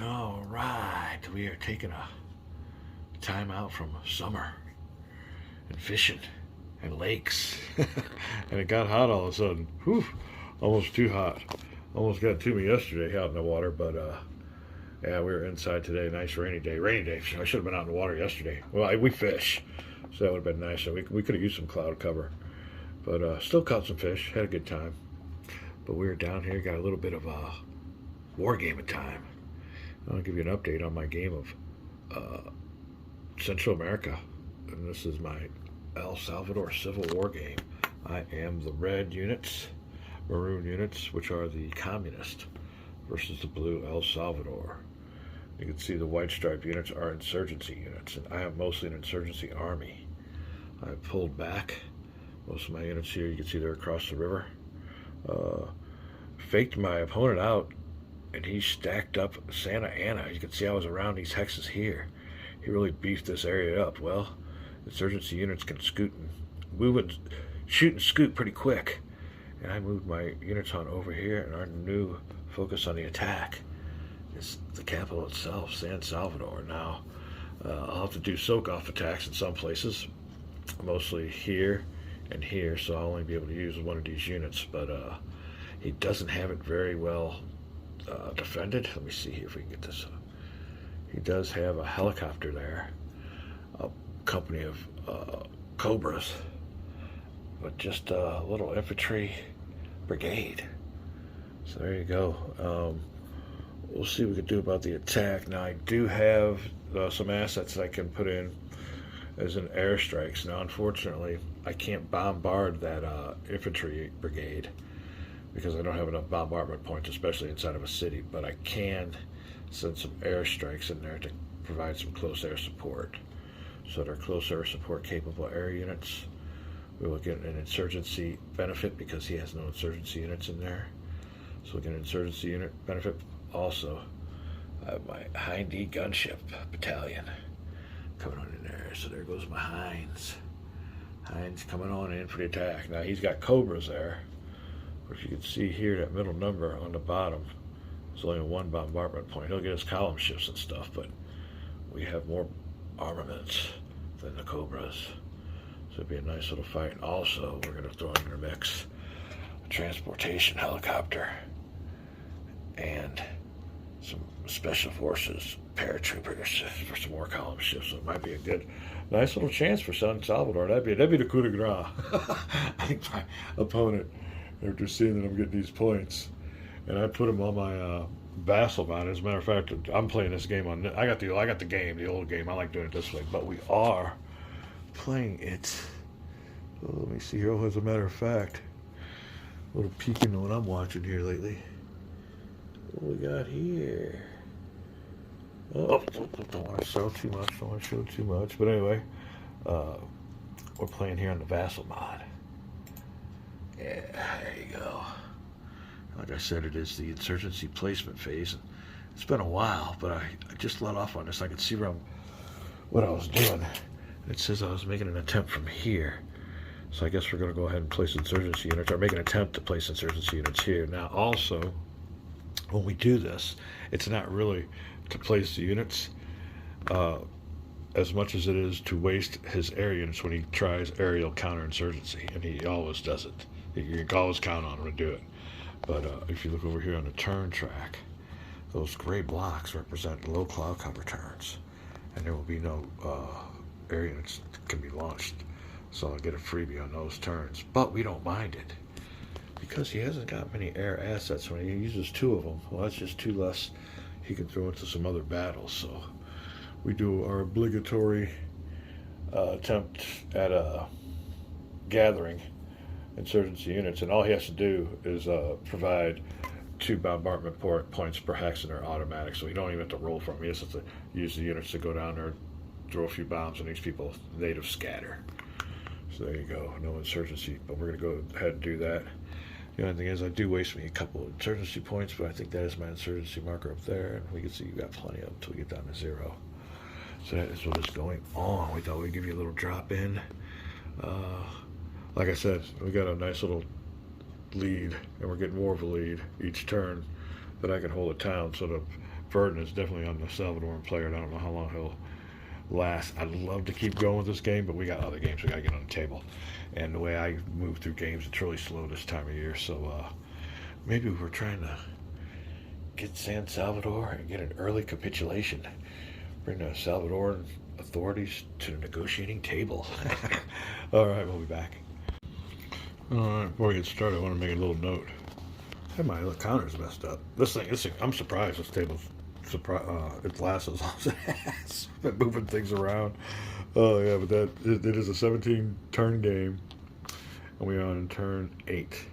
All right, we are taking a time out from summer and fishing and lakes. And it got hot all of a sudden. Whew, almost too hot. Almost got to me yesterday out in the water, but yeah, we were inside today. Nice rainy day. Rainy day. I should have been out in the water yesterday. Well, we fish, so that would have been nice. So we could have used some cloud cover, but still caught some fish. Had a good time. But we were down here, got a little bit of a war game of time. I'll give you an update on my game of Central America, and this is my El Salvador Civil War game. I am the red units, maroon units, which are the communist, versus the blue El Salvador. You can see the white stripe units are insurgency units, and I am mostly an insurgency army. I pulled back most of my units here. You can see they're across the river. Faked my opponent out, and he stacked up Santa Ana. You can see I was around these hexes here. He really beefed this area up. Well, insurgency units can scoot and move and shoot and scoot pretty quick. And I moved my units on over here, and our new focus on the attack is the capital itself, San Salvador. Now, I'll have to do soak-off attacks in some places, mostly here and here, so I'll only be able to use one of these units, but he doesn't have it very well defended. Let me see here if we can get this. He does have a helicopter there, a company of Cobras, but just a little infantry brigade. So there you go. We'll see what we can do about the attack. Now I do have some assets that I can put in as an airstrikes. Now unfortunately I can't bombard that infantry brigade because I don't have enough bombardment points, especially inside of a city, but I can send some airstrikes in there to provide some close air support. So they're close air support capable air units. We will get an insurgency benefit because he has no insurgency units in there. So we'll get an insurgency unit benefit. Also, I have my Hindy gunship battalion coming on in there. So there goes my Hinds. Hinds coming on in for the attack. Now he's got Cobras there. But you can see here that middle number on the bottom is only one bombardment point. He'll get his column shifts and stuff, but we have more armaments than the Cobras. So it'll be a nice little fight. And also, we're going to throw in our mix a transportation helicopter and some special forces paratroopers for some more column shifts. So it might be a good, nice little chance for San Salvador. That'd be the coup de grace. I think my opponent, after seeing that I'm getting these points, and I put them on my vassal mod. As a matter of fact, I'm playing this game on. I got the game, the old game. I like doing it this way, but we are playing it. So let me see here. Oh, as a matter of fact, a little peek into what I'm watching here lately. What we got here? Oh, don't want to show too much. Don't want to show too much. But anyway, we're playing here on the vassal mod. Yeah, there you go. Like I said, it is the insurgency placement phase. It's been a while, but I just let off on this. I could see what I was doing. It says I was making an attempt from here. So I guess we're going to go ahead and place insurgency units, or make an attempt to place insurgency units here. Now also, when we do this, it's not really to place the units as much as it is to waste his air units when he tries aerial counterinsurgency, and he always does it. You can always count on him to do it. But if you look over here on the turn track, those gray blocks represent low cloud cover turns, and there will be no air units that can be launched. So I'll get a freebie on those turns. But we don't mind it, because he hasn't got many air assets. When he uses two of them, well, that's just two less he can throw into some other battles. So we do our obligatory attempt at gathering insurgency units, and all he has to do is provide 2 bombardment points per hex, and they're automatic, so you don't even have to roll for them. He just has to use the units to go down there, throw a few bombs, and these people native scatter. So there you go, no insurgency, but we're going to go ahead and do that. The only thing is, I do waste me a couple of insurgency points, but I think that is my insurgency marker up there, and we can see you got plenty of them until we get down to 0. So that is what is going on. We thought we'd give you a little drop in. Like I said, we got a nice little lead, and we're getting more of a lead each turn that I can hold a town. So the Burton is definitely on the Salvadoran player, and I don't know how long he'll last. I'd love to keep going with this game, but we got other games we got to get on the table. And the way I move through games, it's really slow this time of year. So maybe we're trying to get San Salvador and get an early capitulation. Bring the Salvadoran authorities to the negotiating table. All right, we'll be back. All right, before we get started, I want to make a little note. Hey, my counter's messed up. This thing, I'm surprised this table's it lasts as long as it has. Been moving things around. Oh yeah, but it is a 17-turn game, and we are on turn 8.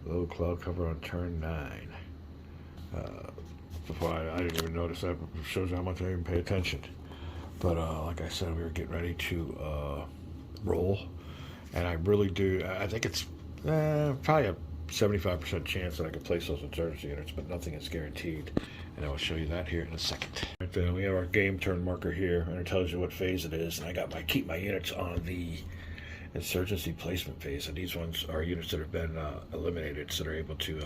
Low cloud cover on turn 9. Before I didn't even notice that. It shows you how much I didn't pay attention. But like I said, we were getting ready to roll, and I really do. I think it's probably a 75% chance that I can place those insurgency units, but nothing is guaranteed. And I will show you that here in a second. Right then, we have our game turn marker here, and it tells you what phase it is. And I got keep my units on the insurgency placement phase, and these ones are units that have been eliminated, so they're able to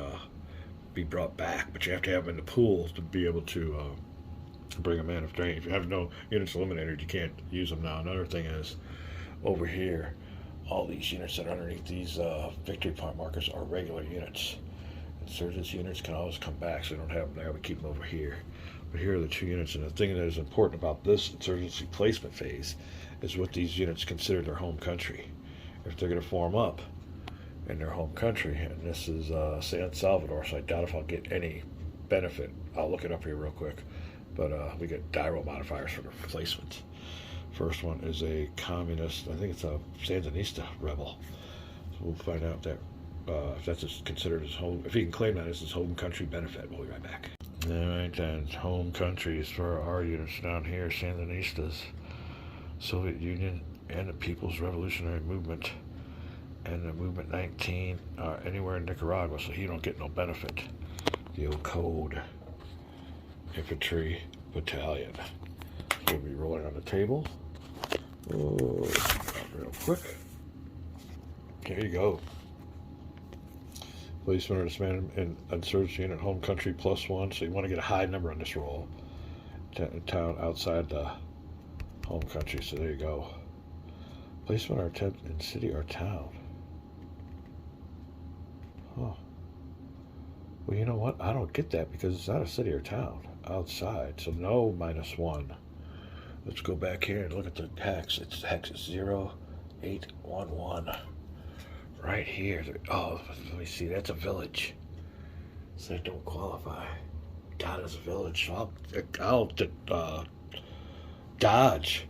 be brought back. But you have to have them in the pool to be able to bring them in. If you have no units eliminated, you can't use them now. Another thing is over here, all these units that are underneath these victory point markers are regular units. Insurgency units can always come back, so we don't have them there. We keep them over here. But here are the 2 units, and the thing that is important about this insurgency placement phase is what these units consider their home country. If they're going to form up in their home country, and this is San Salvador, so I doubt if I'll get any benefit. I'll look it up here real quick. But we get Dyro modifiers for the placement. First one is a communist, I think it's a Sandinista rebel. So we'll find out that if that's considered his home, if he can claim that as his home country benefit. We'll be right back. All right, then, home countries for our units down here, Sandinistas, Soviet Union, and the People's Revolutionary Movement, and the Movement 19 are anywhere in Nicaragua, so he don't get no benefit. The old code infantry battalion. We'll be rolling on the table. Oh, real quick. There you go. Placement or disbanded in insurgency unit home country +1. So you want to get a high number on this roll. Town outside the home country. So there you go. Placement or attempt in city or town. Huh. Well, you know what? I don't get that because it's not a city or town. Outside. So no -1. Let's go back here and look at the hex. It's hex 0811. Right here. Oh, let me see. That's a village. So that don't qualify. God, it's a village. So I'll dodge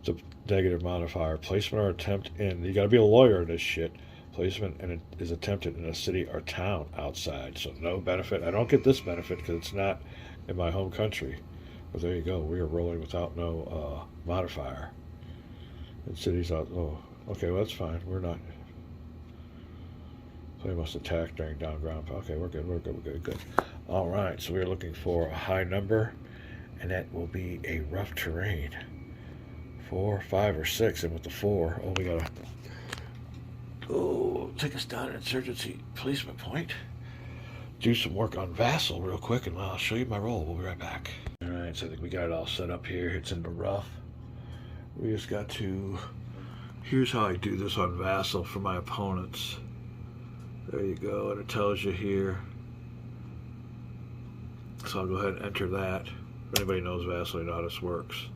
the negative modifier. Placement or attempt in. You got to be a lawyer in this shit. Placement and it is attempted in a city or town outside. So no benefit. I don't get this benefit because it's not in my home country. But there you go. We are rolling without no modifier. And cities out. Oh, okay. Well, that's fine. We're not. They must attack during down ground. Okay, we're good. Good. All right. So we're looking for a high number, and that will be a rough terrain. 4, 5, or 6. And with the 4, we gotta. Take us down an insurgency placement point. Do some work on Vassal real quick, and I'll show you my roll. We'll be right back. All right, so I think we got it all set up here. It's in the rough. We just got to. Here's how I do this on Vassal for my opponents. There you go, and it tells you here. So I'll go ahead and enter that. If anybody knows Vassal, you know how this works.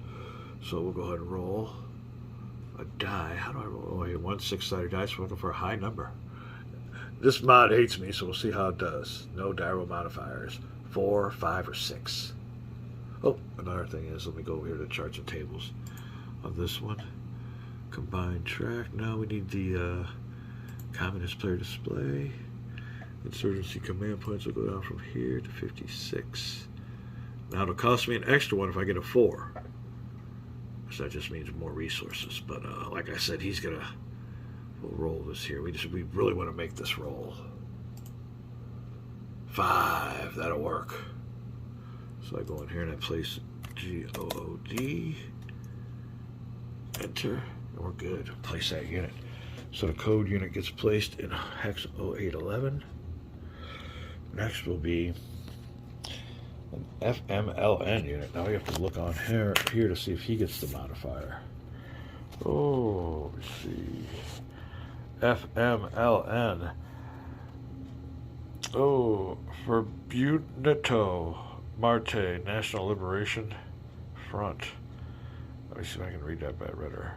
So we'll go ahead and roll a die. How do I roll? Oh, 1 6-sided dice. We're looking for a high number. This mod hates me, so we'll see how it does. No Dyro modifiers. 4, 5, or 6. Oh, another thing is, let me go over here to charts and tables of this one. Combined track. Now we need the communist player display. Insurgency command points will go down from here to 56. Now it'll cost me an extra one if I get a 4. So that just means more resources. But like I said, we'll roll this here. We really want to make this roll. 5, that'll work. So I go in here and I place GOOD, enter, and we're good. Place that unit. So the code unit gets placed in hex 0811. Next will be An FMLN unit. Now we have to look on here to see if he gets the modifier. Oh, let's see. FMLN. Oh, for Bunito Marte, National Liberation Front. Let me see if I can read that by Ritter.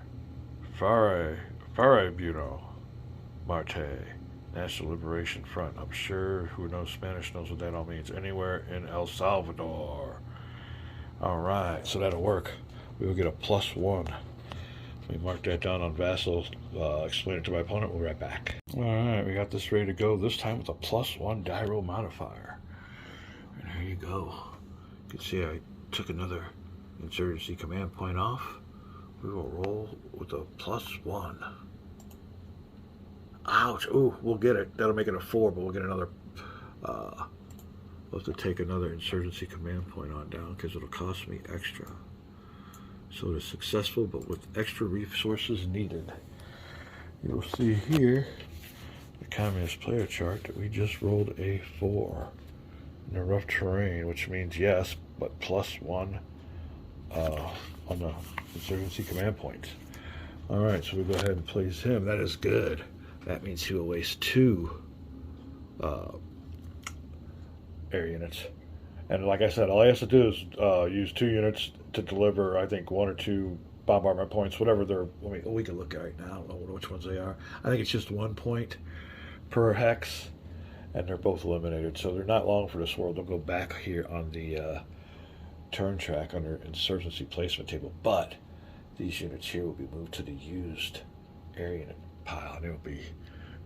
Fare Buno Marte, National Liberation Front. I'm sure who knows Spanish knows what that all means. Anywhere in El Salvador. All right, so that'll work. We will get a +1. Let me mark that down on Vassal. Explain it to my opponent. We'll be right back. All right, we got this ready to go. This time with a +1 die roll modifier. And here you go. You can see I took another insurgency command point off. We will roll with a +1. Ouch. Ooh, we'll get it. That'll make it a 4, but we'll get another. We'll have to take another insurgency command point on down because it'll cost me extra. So it is successful, but with extra resources needed. You'll see here the communist player chart that we just rolled a 4 in the rough terrain, which means yes, but +1 on the insurgency command points. All right, so we go ahead and place him. That is good. That means he will waste 2 air units. And like I said, all he has to do is use 2 units to deliver, I think, 1 or 2 bombardment points, whatever they're. We can look at right now. I don't know which ones they are. I think it's just 1 point per hex, and they're both eliminated. So they're not long for this world. They'll go back here on the turn track under insurgency placement table. But these units here will be moved to the used air unit pile, and it will be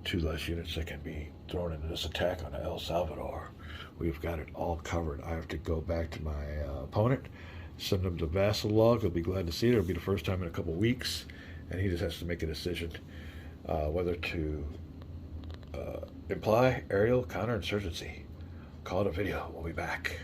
2 less units that can be thrown into this attack on El Salvador. We've got it all covered. I have to go back to my opponent, send him the vassal log. He'll be glad to see it. It'll be the first time in a couple weeks, and he just has to make a decision whether to imply aerial counterinsurgency. Call it a video. We'll be back.